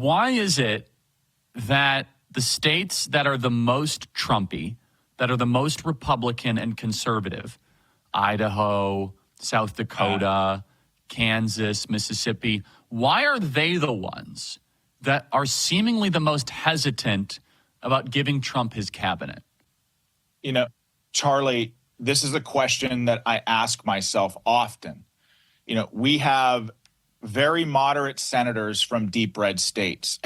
why is it that the states that are the most Trumpy, that are the most Republican and conservative, Idaho, South Dakota, Kansas, Mississippi, why are they the ones that are seemingly the most hesitant about giving Trump his cabinet? You know, Charlie, this is a question that I ask myself often. You know, we have very moderate senators from deep red states.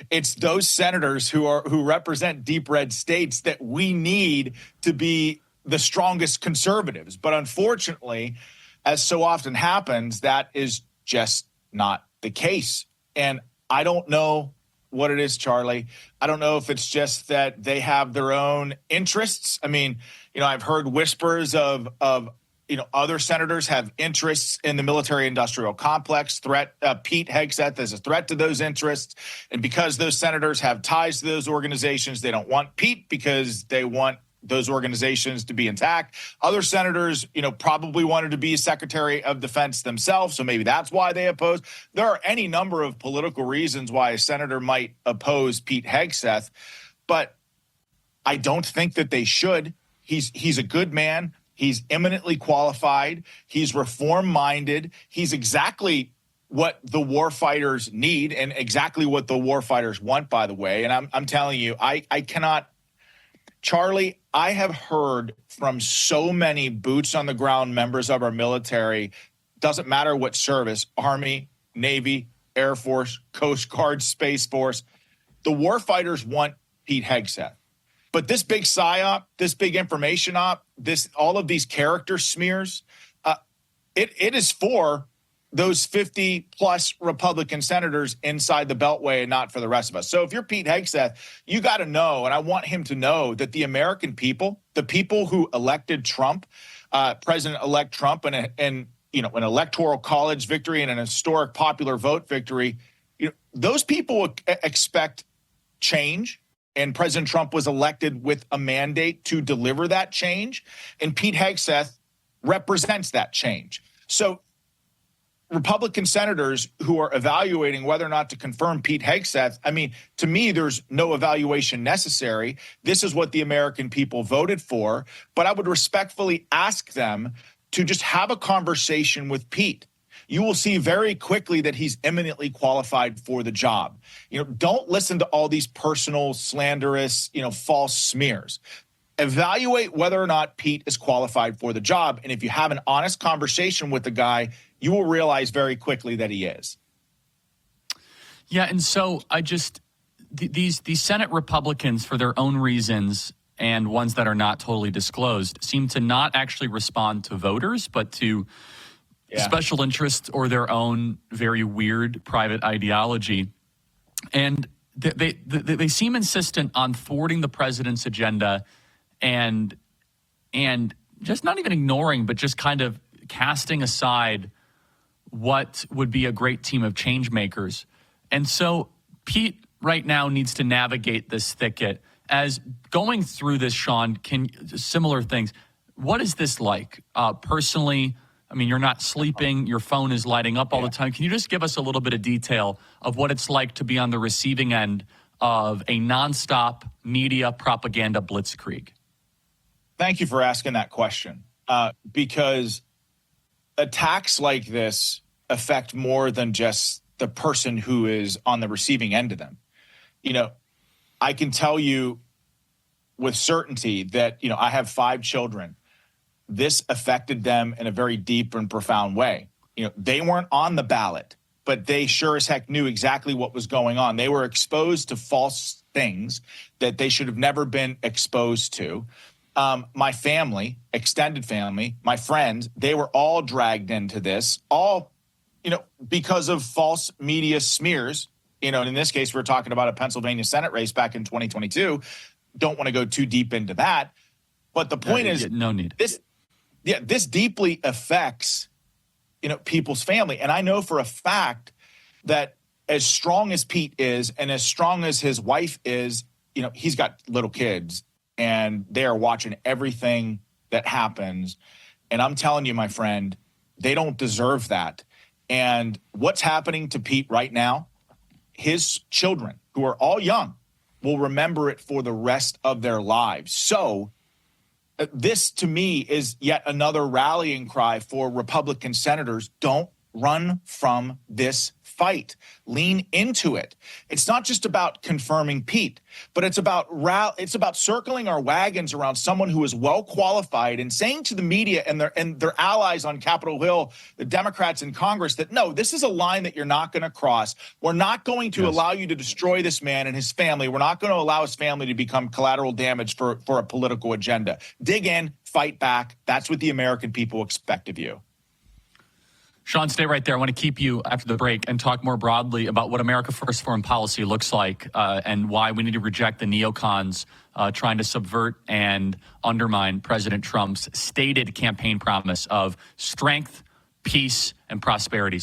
It's those senators who represent deep red states that we need to be the strongest conservatives. But unfortunately, as so often happens, that is just not the case. And I don't know what it is, Charlie. I don't know if it's just that they have their own interests. I mean, you know, I've heard whispers of other senators have interests in the military-industrial complex. Pete Hegseth is a threat to those interests. And because those senators have ties to those organizations, they don't want Pete because they want those organizations to be intact. Other senators, probably wanted to be Secretary of Defense themselves, so maybe that's why they oppose. There are any number of political reasons why a senator might oppose Pete Hegseth, but I don't think that they should. He's a good man. He's eminently qualified. He's reform-minded. He's exactly what the warfighters need and exactly what the warfighters want, by the way. And I'm telling you, I cannot – Charlie, I have heard from so many boots-on-the-ground members of our military, doesn't matter what service, Army, Navy, Air Force, Coast Guard, Space Force, the warfighters want Pete Hegseth. But this big PSYOP, this big information op, all of these character smears, it is for those 50-plus Republican senators inside the Beltway and not for the rest of us. So if you're Pete Hegseth, you got to know, and I want him to know, that the American people, the people who elected Trump, President-elect Trump, and an electoral college victory and an historic popular vote victory, those people expect change. And President Trump was elected with a mandate to deliver that change. And Pete Hegseth represents that change. So Republican senators who are evaluating whether or not to confirm Pete Hegseth, I mean, to me, there's no evaluation necessary. This is what the American people voted for. But I would respectfully ask them to just have a conversation with Pete. You will see very quickly that he's eminently qualified for the job. Don't listen to all these personal, slanderous, false smears. Evaluate whether or not Pete is qualified for the job. And if you have an honest conversation with the guy, you will realize very quickly that he is. Yeah, and so these Senate Republicans, for their own reasons and ones that are not totally disclosed, seem to not actually respond to voters, but to special interests or their own very weird private ideology. And they seem insistent on thwarting the president's agenda and just not even ignoring, but just kind of casting aside what would be a great team of change makers. And so Pete right now needs to navigate this thicket. As going through this, Sean, similar things, what is this like personally? I mean, you're not sleeping. Your phone is lighting up all the time. Can you just give us a little bit of detail of what it's like to be on the receiving end of a nonstop media propaganda blitzkrieg? Thank you for asking that question, because attacks like this affect more than just the person who is on the receiving end of them. I can tell you with certainty that, I have 5 children. This affected them in a very deep and profound way. They weren't on the ballot, but they sure as heck knew exactly what was going on. They were exposed to false things that they should have never been exposed to. My family, extended family, my friends, they were all dragged into this, because of false media smears. And in this case, we're talking about a Pennsylvania Senate race back in 2022. Don't want to go too deep into that. But the point is, no need. This deeply affects, people's family. And I know for a fact that as strong as Pete is and as strong as his wife is, he's got little kids and they are watching everything that happens. And I'm telling you, my friend, they don't deserve that. And what's happening to Pete right now, his children, who are all young, will remember it for the rest of their lives. So this, to me, is yet another rallying cry for Republican senators. Don't run from this fight. Lean into it. It's not just about confirming Pete, but it's about circling our wagons around someone who is well qualified and saying to the media and their allies on Capitol Hill, the Democrats in Congress, that no, this is a line that you're not going to cross. We're not going to allow you to destroy this man and his family. We're not going to allow his family to become collateral damage for a political agenda. Dig in, fight back. That's what the American people expect of you. Sean, stay right there. I want to keep you after the break and talk more broadly about what America First foreign policy looks like and why we need to reject the neocons trying to subvert and undermine President Trump's stated campaign promise of strength, peace, and prosperity.